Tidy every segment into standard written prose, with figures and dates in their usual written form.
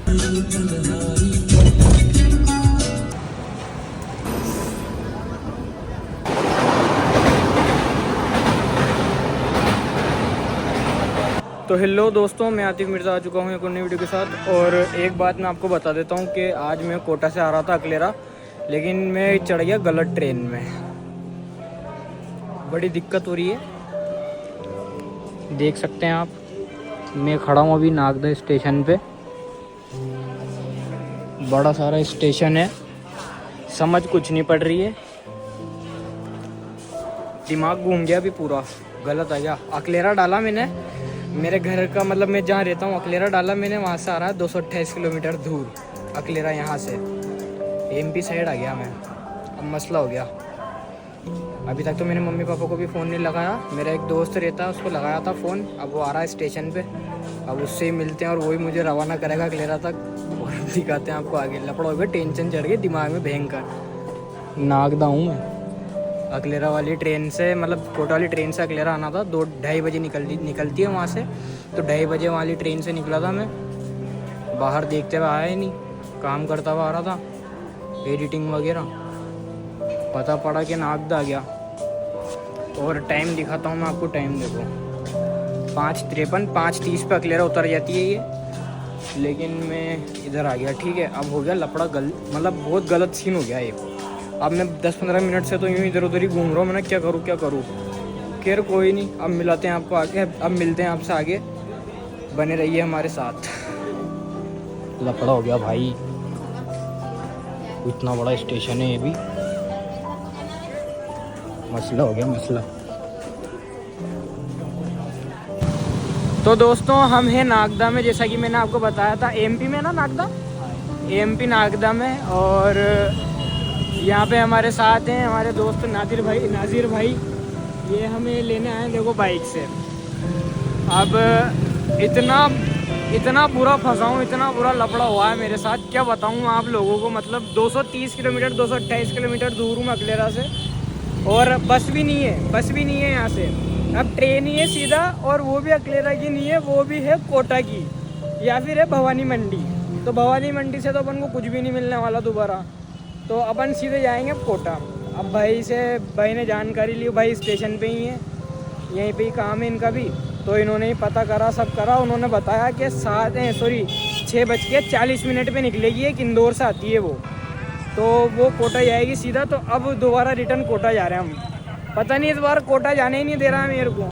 तो हेलो दोस्तों, मैं आतिफ मिर्ज़ा आ चुका हूँ एक नई वीडियो के साथ। और एक बात मैं आपको बता देता हूँ कि आज मैं कोटा से आ रहा था अकलेरा, लेकिन मैं चढ़ गया गलत ट्रेन में। बड़ी दिक्कत हो रही है, देख सकते हैं आप। मैं खड़ा हूँ अभी नागदा स्टेशन पे। बड़ा सारा स्टेशन है, समझ कुछ नहीं पड़ रही है। दिमाग घूम गया अभी पूरा, गलत आ गया। अकलेरा डाला मैंने, मेरे घर का मतलब मैं जहाँ रहता हूँ अकलेरा डाला मैंने, वहाँ से आ रहा है 228 किलोमीटर दूर अकलेरा। यहाँ से एमपी साइड आ गया मैं। अब मसला हो गया। अभी तक तो मैंने मम्मी पापा को भी फ़ोन नहीं लगाया। मेरा एक दोस्त रहता है, उसको लगाया था फ़ोन। अब वो आ रहा है स्टेशन पे, अब उससे ही मिलते हैं और वही मुझे रवाना करेगा अकलेरा तक। और दिखाते हैं आपको आगे। लपड़ा हो गया, टेंशन चढ़ गई दिमाग में भयंकर। नागदा हूँ मैं। अकलेरा वाली ट्रेन से मतलब कोटा वाली ट्रेन से अकलेरा आना था। 2-2:30 बजे निकलती है वहाँ से। तो 2:30 बजे वाली ट्रेन से निकला था मैं। बाहर देखते हुए आया ही नहीं, काम करता हुआ आ रहा था, एडिटिंग वगैरह। पता पड़ा कि नागदा आ गया। और टाइम दिखाता हूँ मैं आपको, टाइम देखो 5:53, 5:30 पे अकलेरा उतर जाती है ये। लेकिन मैं इधर आ गया, ठीक है। अब हो गया लपड़ा, मतलब बहुत गलत सीन हो गया ये। अब मैं 10-15 मिनट से तो यूँ इधर उधर ही घूम रहा हूँ। मैंने क्या करूँ। खैर कोई नहीं, अब मिलाते हैं आपको आगे। अब मिलते हैं आपसे आगे, बने रहिए हमारे साथ। लपड़ा हो गया भाई, इतना बड़ा स्टेशन है ये भी। मसला हो गया मसला। तो दोस्तों हम हैं नागदा में, जैसा कि मैंने आपको बताया था। एमपी में ना नागदा, एमपी नागदा में। और यहाँ पे हमारे साथ हैं हमारे दोस्त नाजिर भाई। ये हमें लेने आए देखो बाइक से। अब इतना बुरा फंसा हूँ, इतना बुरा लफड़ा हुआ है मेरे साथ, क्या बताऊँ आप लोगों को। मतलब 230 किलोमीटर 228 किलोमीटर दूर हूँ अकलेरा से। और बस भी नहीं है यहाँ से। अब ट्रेन ही है सीधा, और वो भी अकलेरा की नहीं है, वो भी है कोटा की, या फिर है भवानी मंडी। तो भवानी मंडी से तो अपन को कुछ भी नहीं मिलने वाला दोबारा। तो अपन सीधे जाएंगे कोटा। अब भाई ने जानकारी ली, भाई स्टेशन पे ही है, यहीं पे ही काम है इनका भी। तो इन्होंने ही पता करा, सब करा। उन्होंने बताया कि 6:40 पे निकलेगी एक, इंदौर से आती है वो। तो वो कोटा जाएगी सीधा। तो अब दोबारा रिटर्न कोटा जा रहे हैं हम। पता नहीं इस बार कोटा जाने ही नहीं दे रहा है मेरे को।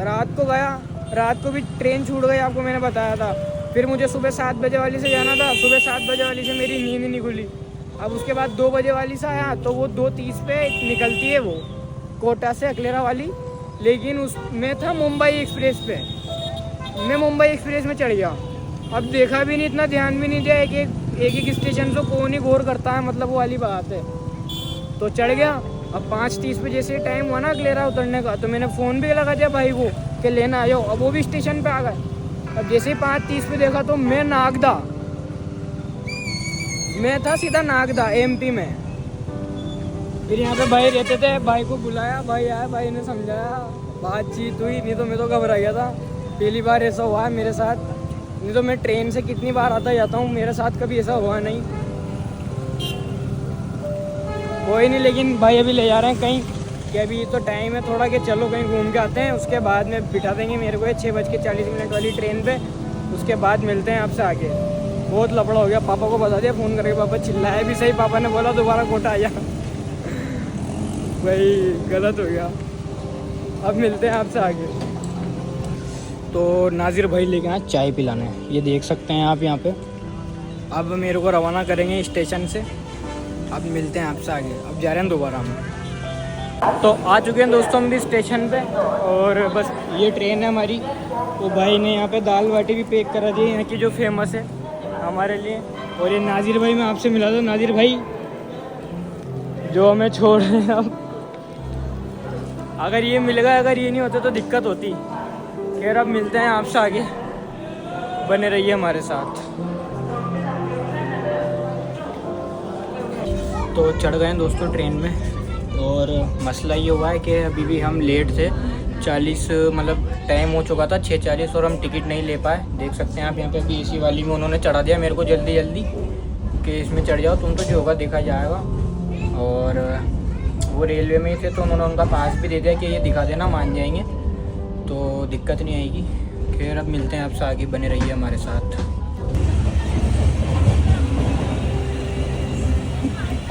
रात को गया, रात को भी ट्रेन छूट गई, आपको मैंने बताया था। फिर मुझे सुबह 7 बजे वाली से जाना था, सुबह 7 बजे वाली से मेरी नींद नहीं खुली। अब उसके बाद 2 बजे वाली से आया, तो वो 2:30 पे निकलती है वो कोटा से अकलेरा वाली। लेकिन उसमें था मुंबई एक्सप्रेस पे। मैं मुंबई एक्सप्रेस में चढ़ गया। अब देखा भी नहीं, इतना ध्यान भी नहीं दिया। एक स्टेशन से कौन ही गौर करता है, मतलब वो वाली बात है। तो चढ़ गया। अब 5:30 पे जैसे टाइम हुआ ना अकलेरा उतरने का, तो मैंने फ़ोन भी लगा दिया भाई को कि लेना आ जाओ। अब वो भी स्टेशन पे आ गए। अब जैसे ही 5:30 पे देखा तो मैं था सीधा नागदा एमपी में। फिर यहाँ पे भाई रहते थे, भाई को बुलाया, भाई आया, भाई ने समझाया, बातचीत हुई। नहीं तो मैं तो घबरा गया था। पहली बार ऐसा हुआ है मेरे साथ। नहीं तो मैं ट्रेन से कितनी बार आता जाता हूँ, मेरे साथ कभी ऐसा हुआ नहीं। कोई नहीं, लेकिन भाई अभी ले जा रहे हैं कहीं, कि अभी तो टाइम है थोड़ा, कि चलो कहीं घूम के आते हैं। उसके बाद में बिठा देंगे मेरे को 6:40 वाली ट्रेन पे। उसके बाद मिलते हैं आपसे आगे। बहुत लफड़ा हो गया, पापा को बता दिया फ़ोन करके। पापा चिल्लाया भी सही, पापा ने बोला दोबारा कोटा आ जा। भाई गलत हो गया। अब मिलते हैं आपसे आगे। तो नाजिर भाई लेके आए चाय पिलाने, ये देख सकते हैं आप यहाँ पे। अब मेरे को रवाना करेंगे स्टेशन से। अब मिलते हैं आपसे आगे। अब जा रहे हैं दोबारा हम। तो आ चुके हैं दोस्तों हम भी स्टेशन पे। और बस ये ट्रेन है हमारी। तो भाई ने यहाँ पे दाल बाटी भी पैक करा दी है, यहाँ की जो फेमस है हमारे लिए। और ये नाजिर भाई, मैं आपसे मिला था नाजिर भाई, जो हमें छोड़ रहे हैं। अब अगर ये मिल गया, अगर ये नहीं होते तो दिक्कत होती। खैर अब मिलते हैं आपसे आगे, बने रहिए हमारे साथ। तो चढ़ गए दोस्तों ट्रेन में। और मसला ये हुआ है कि अभी भी हम लेट थे। 40 मतलब टाइम हो चुका था 6:40 और हम टिकट नहीं ले पाए। देख सकते हैं आप यहाँ पे अभी एसी वाली में उन्होंने चढ़ा दिया मेरे को जल्दी जल्दी कि इसमें चढ़ जाओ तुम, तो जो होगा देखा जाएगा। और वो रेलवे में ही थे तो उन्होंने उनका पास भी दे दिया कि ये दिखा देना, मान जाएंगे तो दिक्कत नहीं आएगी। खैर अब मिलते हैं आपसे आगे, बने रहिए हमारे साथ।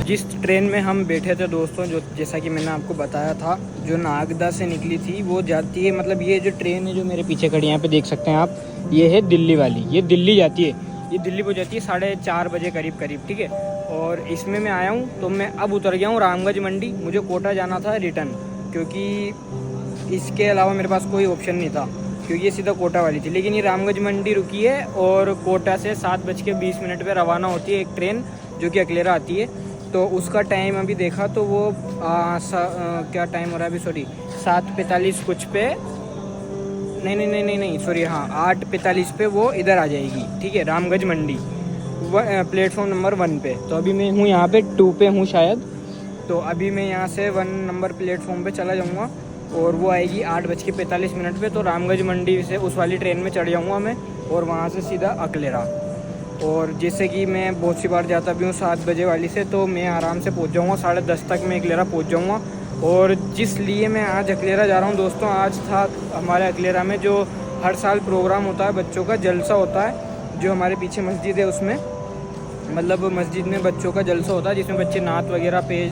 जिस ट्रेन में हम बैठे थे दोस्तों, जो जैसा कि मैंने आपको बताया था, जो नागदा से निकली थी वो जाती है, मतलब ये जो ट्रेन है जो मेरे पीछे खड़ी है यहाँ पे देख सकते हैं आप, ये है दिल्ली वाली। ये दिल्ली जाती है, ये दिल्ली को जाती है 4:30 बजे करीब करीब, ठीक है। और इसमें मैं आया हूँ तो मैं अब उतर गया हूँ रामगंज मंडी। मुझे कोटा जाना था रिटर्न, क्योंकि इसके अलावा मेरे पास कोई ऑप्शन नहीं था, क्योंकि ये सीधा कोटा वाली थी। लेकिन ये रामगंज मंडी रुकी है और कोटा से 7:20 पर रवाना होती है एक ट्रेन जो कि अकलेरा आती है। तो उसका टाइम अभी देखा तो वो क्या टाइम हो रहा है अभी, सॉरी 7:45 कुछ पे, नहीं सॉरी, हाँ 8:45 पे वो इधर आ जाएगी, ठीक है, रामगंज मंडी प्लेटफॉर्म नंबर 1 पे। तो अभी मैं हूँ यहाँ पे 2 पे हूँ शायद। तो अभी मैं यहाँ से 1 नंबर प्लेटफॉर्म पे चला जाऊँगा और वो आएगी 8:45 पे। तो रामगंज मंडी से उस वाली ट्रेन में चढ़ जाऊँगा मैं और वहाँ से सीधा अकलेरा। और जैसे कि मैं बहुत सी बार जाता भी हूँ 7 बजे वाली से, तो मैं आराम से पहुँच जाऊँगा, 10:30 तक मैं अकलेरा पहुँच जाऊँगा। और जिस लिए मैं आज अकलेरा जा रहा हूँ दोस्तों, आज था हमारे अकलेरा में जो हर साल प्रोग्राम होता है, बच्चों का जलसा होता है, जो हमारे पीछे मस्जिद है उसमें, मतलब मस्जिद में बच्चों का जलसा होता है जिसमें बच्चे नात वगैरह पेश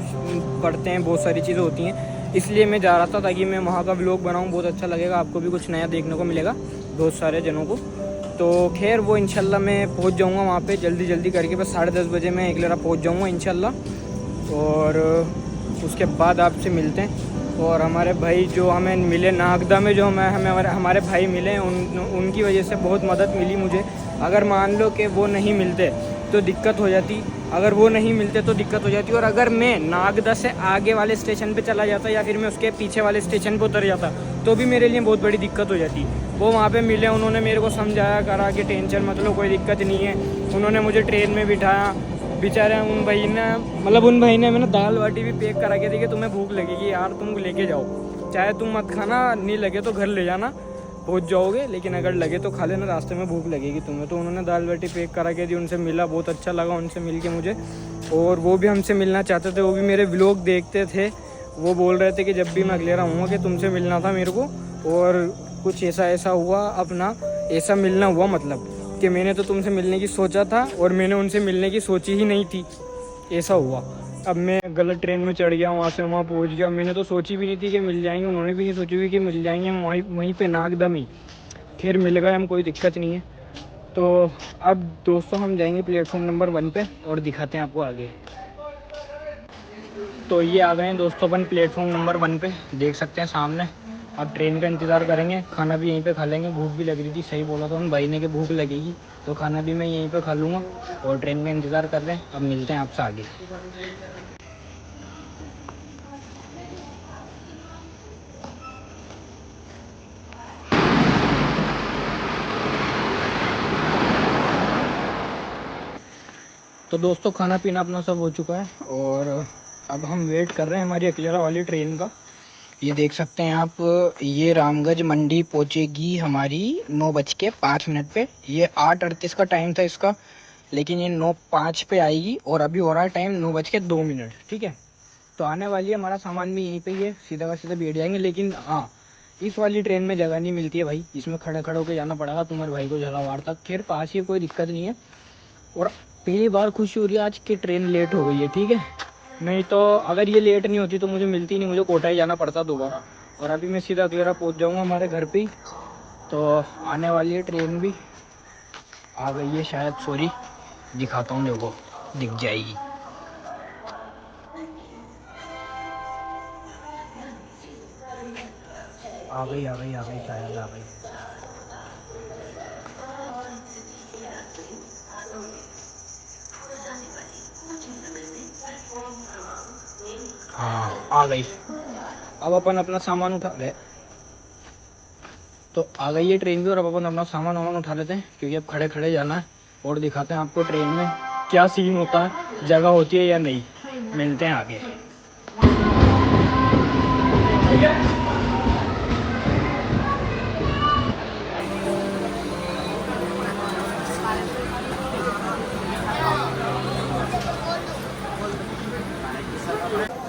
पढ़ते हैं, बहुत सारी चीज़ें होती हैं। इसलिए मैं जा रहा था ताकि मैं वहाँ का व्लॉग बनाऊँ, बहुत अच्छा लगेगा, आपको भी कुछ नया देखने को मिलेगा, बहुत सारे जनों को। तो खैर वो इंशाल्लाह मैं पहुंच जाऊंगा वहाँ पे जल्दी जल्दी करके, बस 10:30 बजे मैं अकलेरा पहुंच जाऊंगा इंशाल्लाह। और उसके बाद आपसे मिलते हैं। और हमारे भाई जो हमें मिले नागदा में, जो हमारे भाई मिले, उनकी वजह से बहुत मदद मिली मुझे। अगर मान लो कि वो नहीं मिलते तो दिक्कत हो जाती, अगर वो नहीं मिलते तो दिक्कत हो जाती। और अगर मैं नागदा से आगे वाले स्टेशन पे चला जाता या फिर मैं उसके पीछे वाले स्टेशन पे उतर जाता तो भी मेरे लिए बहुत बड़ी दिक्कत हो जाती। वो वहाँ पे मिले, उन्होंने मेरे को समझाया करा कि टेंशन मत लो, कोई दिक्कत नहीं है। उन्होंने मुझे ट्रेन में बिठाया, बेचारे उन भाई ने मैंने दाल बाटी भी पैक करा के दी कि तुम्हें भूख लगेगी यार, तुम लेके जाओ, चाहे तुम मत खाना, नहीं लगे तो घर ले जाना, पहुंच जाओगे, लेकिन अगर लगे तो खा लेना, रास्ते में भूख लगेगी तुम्हें। तो उन्होंने दाल बाटी पैक करा के दी, उनसे मिला, बहुत अच्छा लगा उनसे मिल के मुझे। और वो भी हमसे मिलना चाहते थे, वो भी मेरे व्लॉग देखते थे। वो बोल रहे थे कि जब भी मैं अकलेरा हूँ कि तुमसे मिलना था मेरे को, और कुछ ऐसा हुआ, अपना ऐसा मिलना हुआ, मतलब कि मैंने तो तुमसे मिलने की सोचा था और मैंने उनसे मिलने की सोची ही नहीं थी, ऐसा हुआ। अब मैं गलत ट्रेन में चढ़ गया, वहाँ से वहाँ पहुँच गया। मैंने तो सोची भी नहीं थी कि मिल जाएंगे, उन्होंने भी नहीं सोची हुई कि मिल जाएंगे, हम वहीं पे नागदम ही। खैर मिल गए हम, कोई दिक्कत नहीं है। तो अब दोस्तों हम जाएंगे प्लेटफॉर्म नंबर 1 पे और दिखाते हैं आपको आगे। तो ये आ गए हैं दोस्तों अपन प्लेटफॉर्म नंबर 1 पे, देख सकते हैं सामने। अब ट्रेन का इंतज़ार करेंगे, खाना भी यहीं पे खा लेंगे, भूख भी लग रही थी, सही बोला था उन भाई ने कि भूख लगेगी, तो खाना भी मैं यहीं पे खा लूँगा और ट्रेन का इंतज़ार कर रहे हैं। अब मिलते हैं आपसे आगे। तो दोस्तों खाना पीना अपना सब हो चुका है और अब हम वेट कर रहे हैं हमारी अकलेरा वाली ट्रेन का। ये देख सकते हैं आप, ये रामगंज मंडी पहुंचेगी हमारी 9:05 पे। ये 8:38 का टाइम था इसका, लेकिन ये 9:05 पे आएगी और अभी हो रहा है टाइम 9:02, ठीक है। तो आने वाली है, हमारा सामान भी यहीं पे ही है, सीधा का सीधा बैठ जाएंगे। लेकिन हाँ, इस वाली ट्रेन में जगह नहीं मिलती है भाई, इसमें खड़े खड़े होकर जाना पड़ेगा तुम्हारे भाई को झालावाड़ तक। खैर पास ही, कोई दिक्कत नहीं है। और पहली बार खुशी हो रही है आज की ट्रेन लेट हो गई है, ठीक है, नहीं तो अगर ये लेट नहीं होती तो मुझे मिलती नहीं, मुझे कोटा ही जाना पड़ता दोबारा। और अभी मैं सीधा अकलेरा पहुंच जाऊंगा हमारे घर पे ही। तो आने वाली है ट्रेन भी, आ गई है शायद, सॉरी दिखाता हूँ, देखो दिख जाएगी। आ गई शायद आ गई। हाँ आ गई। अब अपन अपना सामान उठा ले, तो आ गई है ट्रेन भी और अब अपन अपना सामान वामान उठा लेते हैं, क्योंकि अब खड़े खड़े जाना है। और दिखाते हैं आपको ट्रेन में क्या सीन होता है, जगह होती है या नहीं। मिलते हैं आगे।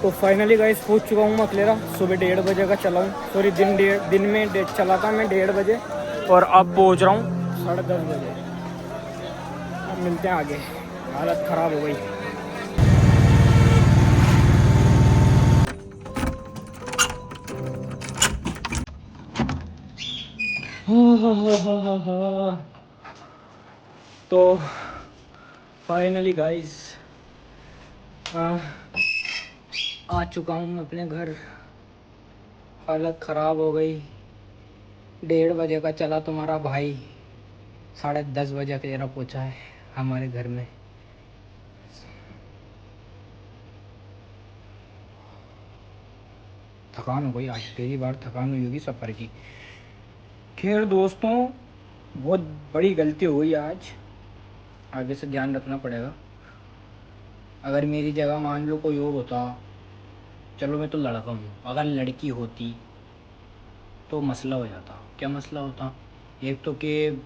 तो फाइनली गाइस पहुंच चुका हूँ मैं अकलेरा। सुबह 1:30 बजे का चला हूँ, सॉरी दिन में चला था मैं 1:30 बजे, और अब पहुंच रहा हूँ 10:30 बजे। अब मिलते हैं आगे। हालत ख़राब हो गई। तो फाइनली गाइस आ चुका हूँ अपने घर। हालत ख़राब हो गई। 1:30 बजे का चला तुम्हारा भाई, 10:30 बजे अकेला पहुँचा है हमारे घर में। थकान हो गई आज, पहली बार थकान हुई होगी सफ़र की। खैर दोस्तों, बहुत बड़ी गलती हो गई आज, आगे से ध्यान रखना पड़ेगा। अगर मेरी जगह मान लो कोई और होता, चलो मैं तो लड़का हूँ, अगर लड़की होती तो मसला हो जाता। क्या मसला होता? एक तो कि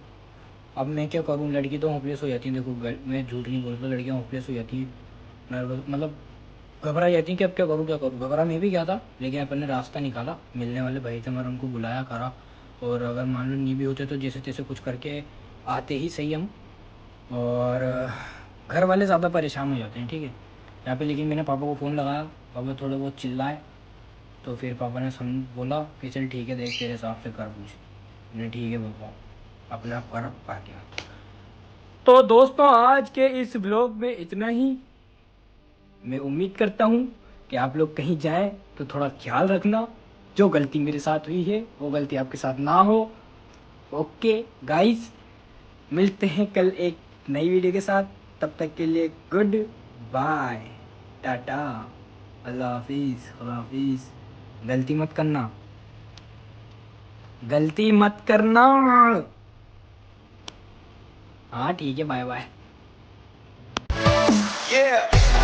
अब मैं क्या करूँ, लड़की तो होपलेस हो जाती है। देखो मैं झूठ नहीं बोलता, लड़कियाँ होपलेस हो जाती हैं, नर्वस, मतलब घबरा जाती हैं कि अब क्या करूँ क्या करूँ। घबरा मैं भी क्या था, लेकिन अपन ने रास्ता निकाला। मिलने वाले भाई थे, मैंने उनको बुलाया करा, और अगर मान लो नहीं भी होते तो जैसे तैसे कुछ करके आते ही सही हम। और घर वाले ज़्यादा परेशान हो जाते हैं, ठीक है यहाँ पे। लेकिन मैंने पापा को फ़ोन लगाया, पापा थोड़े बहुत चिल्लाए, तो फिर पापा ने बोला कि चल ठीक है, देख तेरे हिसाब से कर पूछ। मैंने ठीक है पापा, अपने आप कर पा गया। तो दोस्तों आज के इस ब्लॉग में इतना ही। मैं उम्मीद करता हूँ कि आप लोग कहीं जाएं तो थोड़ा ख्याल रखना। जो गलती मेरे साथ हुई है वो गलती आपके साथ ना हो। ओके गाइस, मिलते हैं कल एक नई वीडियो के साथ। तब तक के लिए गुड बाय, टाटा, अल्लाह हाफिज़, खुदा हाफिज़। गलती मत करना, गलती मत करना। हाँ ठीक है, बाय बाय। Yeah.